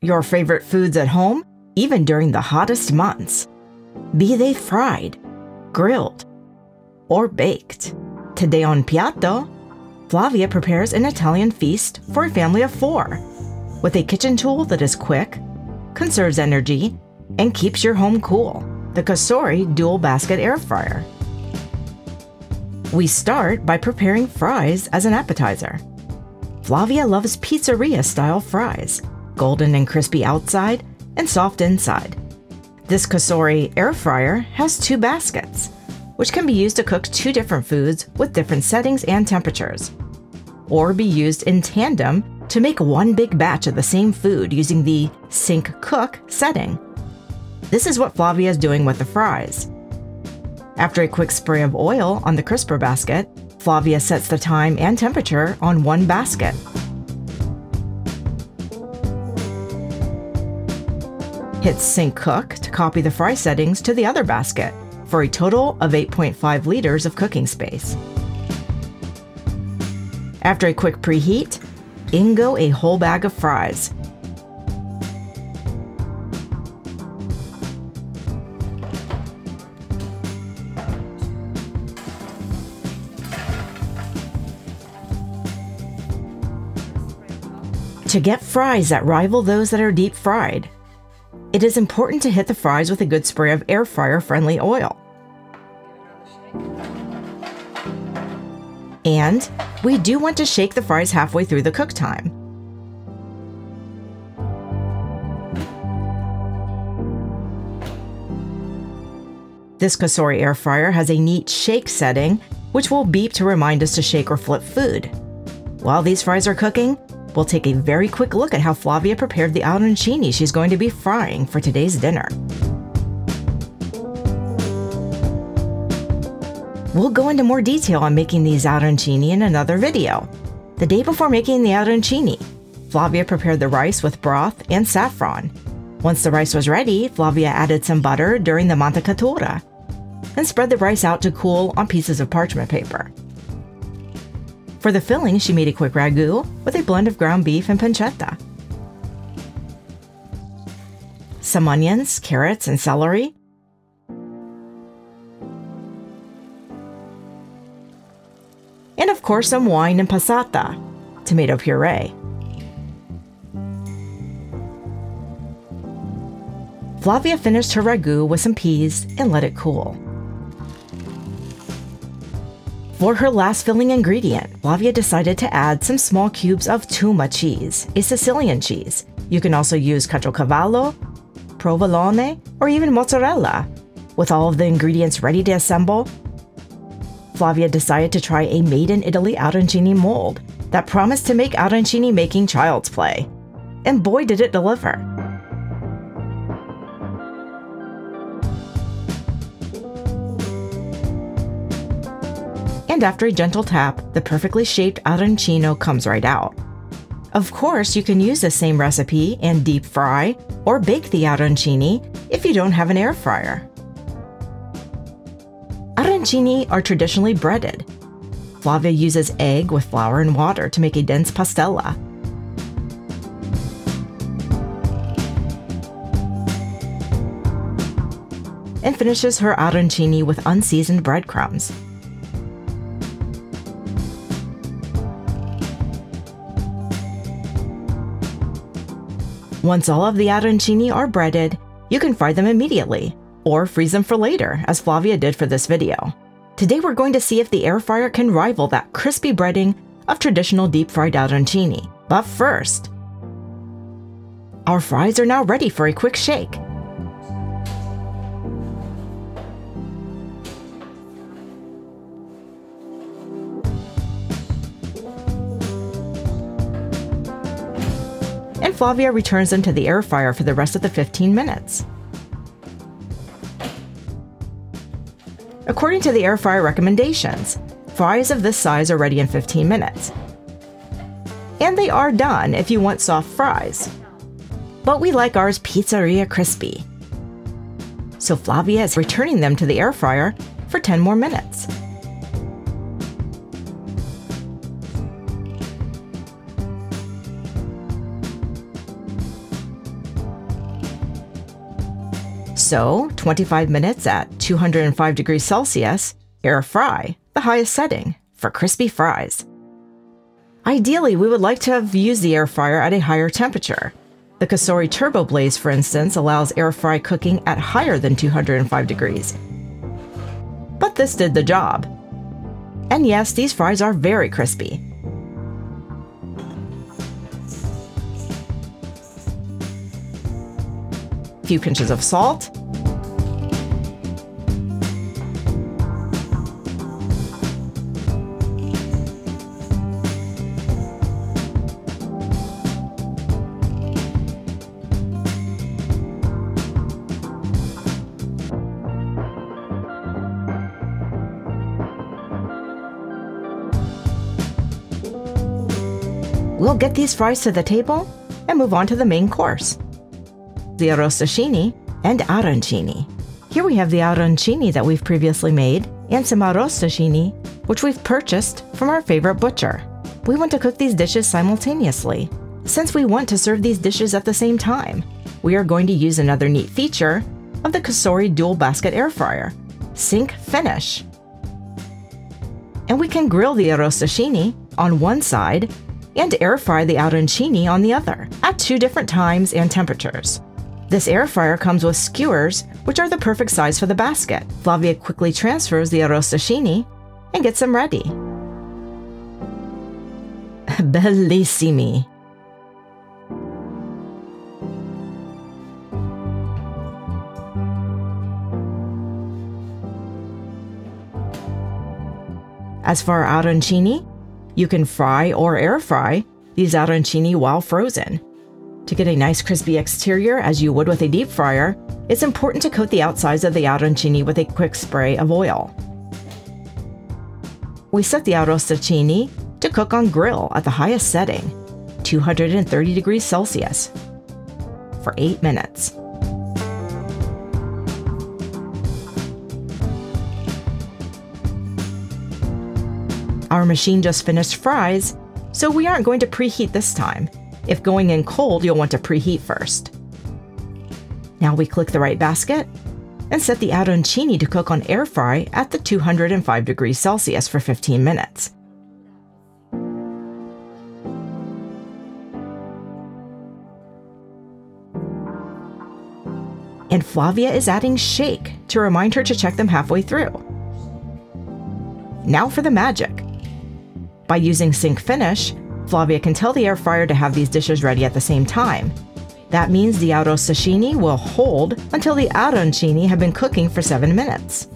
your favorite foods at home, even during the hottest months. Be they fried, grilled, or baked. Today on Piatto, Flavia prepares an Italian feast for a family of 4 with a kitchen tool that is quick, conserves energy, and keeps your home cool, the Cosori dual basket air fryer. We start by preparing fries as an appetizer. Flavia loves pizzeria-style fries, golden and crispy outside and soft inside. This Cosori air fryer has 2 baskets, which can be used to cook 2 different foods with different settings and temperatures, or be used in tandem to make one big batch of the same food using the sync cook setting. This is what Flavia is doing with the fries. After a quick spray of oil on the crisper basket, Flavia sets the time and temperature on one basket. Hit Sync Cook to copy the fry settings to the other basket for a total of 8.5 liters of cooking space. After a quick preheat, in go a whole bag of fries. To get fries that rival those that are deep fried, it is important to hit the fries with a good spray of air fryer friendly oil. And we do want to shake the fries halfway through the cook time. This Cosori air fryer has a neat shake setting, which will beep to remind us to shake or flip food. While these fries are cooking, we'll take a very quick look at how Flavia prepared the arancini she's going to be frying for today's dinner. We'll go into more detail on making these arancini in another video. The day before making the arancini, Flavia prepared the rice with broth and saffron. Once the rice was ready, Flavia added some butter during the mantecatura and spread the rice out to cool on pieces of parchment paper. For the filling, she made a quick ragu with a blend of ground beef and pancetta, some onions, carrots, and celery, and of course some wine and passata, tomato puree. Flavia finished her ragu with some peas and let it cool. For her last filling ingredient, Flavia decided to add some small cubes of tuma cheese, a Sicilian cheese. You can also use caciocavallo, provolone, or even mozzarella. With all of the ingredients ready to assemble, Flavia decided to try a made-in-Italy arancini mold that promised to make arancini making child's play. And boy did it deliver! And after a gentle tap, the perfectly shaped arancino comes right out. Of course, you can use the same recipe and deep fry or bake the arancini if you don't have an air fryer. Arancini are traditionally breaded. Flavia uses egg with flour and water to make a dense pastella. And finishes her arancini with unseasoned breadcrumbs. Once all of the arancini are breaded, you can fry them immediately, or freeze them for later, as Flavia did for this video. Today we're going to see if the air fryer can rival that crispy breading of traditional deep-fried arancini. But first, our fries are now ready for a quick shake. And Flavia returns them to the air fryer for the rest of the 15 minutes. According to the air fryer recommendations, fries of this size are ready in 15 minutes. And they are done if you want soft fries. But we like ours pizzeria crispy. So Flavia is returning them to the air fryer for 10 more minutes. So, 25 minutes at 205 degrees Celsius, air fry, the highest setting, for crispy fries. Ideally, we would like to have used the air fryer at a higher temperature. The Cosori Turbo Blaze, for instance, allows air fry cooking at higher than 205 degrees. But this did the job. And yes, these fries are very crispy. A few pinches of salt. We'll get these fries to the table and move on to the main course, the arrosticini and arancini. Here we have the arancini that we've previously made and some arrosticini, which we've purchased from our favorite butcher. We want to cook these dishes simultaneously. Since we want to serve these dishes at the same time, we are going to use another neat feature of the Cosori dual basket air fryer, Sync Finish. And we can grill the arrosticini on one side and air fry the arancini on the other, at 2 different times and temperatures. This air fryer comes with skewers, which are the perfect size for the basket. Flavia quickly transfers the arrosticini and gets them ready. Bellissimi! As for arancini, you can fry or air fry these arancini while frozen. To get a nice crispy exterior as you would with a deep fryer, it's important to coat the outsides of the arancini with a quick spray of oil. We set the arrosticini to cook on grill at the highest setting, 230 degrees Celsius, for 8 minutes. Our machine just finished fries, so we aren't going to preheat this time. If going in cold, you'll want to preheat first. Now we click the right basket and set the arancini to cook on air fry at the 205 degrees Celsius for 15 minutes. And Flavia is adding shake to remind her to check them halfway through. Now for the magic. By using Sync Finish, Flavia can tell the air fryer to have these dishes ready at the same time. That means the arrosticini will hold until the arancini have been cooking for 7 minutes.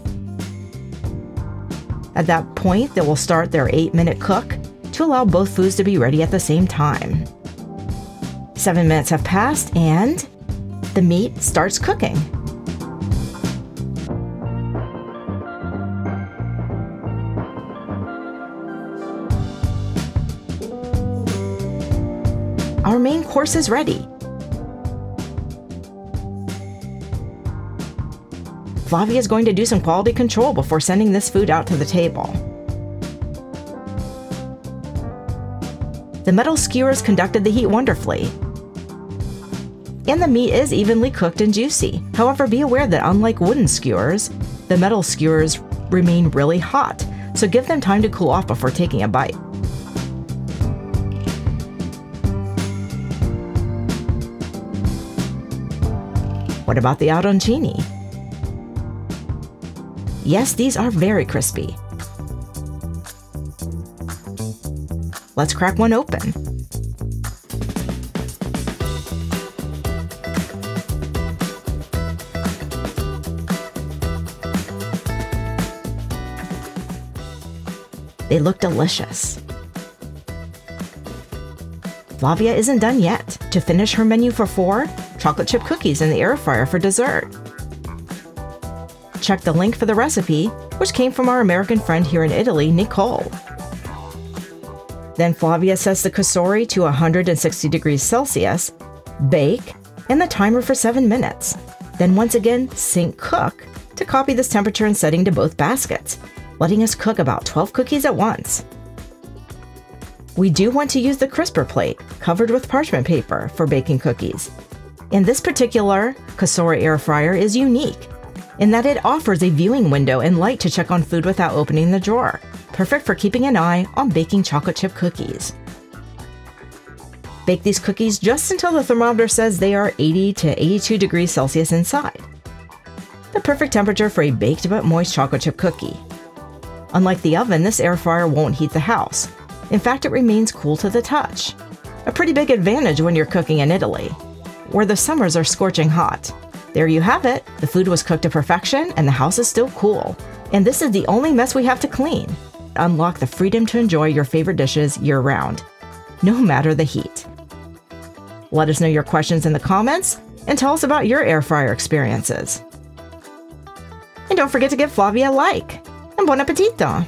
At that point, they will start their 8-minute cook to allow both foods to be ready at the same time. 7 minutes have passed and the meat starts cooking. Our main course is ready. Flavia is going to do some quality control before sending this food out to the table. The metal skewers conducted the heat wonderfully, and the meat is evenly cooked and juicy. However, be aware that unlike wooden skewers, the metal skewers remain really hot, so give them time to cool off before taking a bite. What about the arancini? Yes, these are very crispy. Let's crack one open. They look delicious. Flavia isn't done yet. To finish her menu for 4, chocolate chip cookies in the air fryer for dessert. Check the link for the recipe, which came from our American friend here in Italy, Nicole. Then Flavia sets the Cosori to 160 degrees Celsius, bake, and the timer for 7 minutes. Then once again, sync cook to copy this temperature and setting to both baskets, letting us cook about 12 cookies at once. We do want to use the crisper plate, covered with parchment paper, for baking cookies. And this particular Cosori air fryer is unique in that it offers a viewing window and light to check on food without opening the drawer, perfect for keeping an eye on baking chocolate chip cookies. Bake these cookies just until the thermometer says they are 80 to 82 degrees Celsius inside. The perfect temperature for a baked but moist chocolate chip cookie. Unlike the oven, this air fryer won't heat the house. In fact, it remains cool to the touch. A pretty big advantage when you're cooking in Italy, where the summers are scorching hot. There you have it. The food was cooked to perfection and the house is still cool. And this is the only mess we have to clean. Unlock the freedom to enjoy your favorite dishes year-round, no matter the heat. Let us know your questions in the comments and tell us about your air fryer experiences. And don't forget to give Flavia a like. And buon appetito!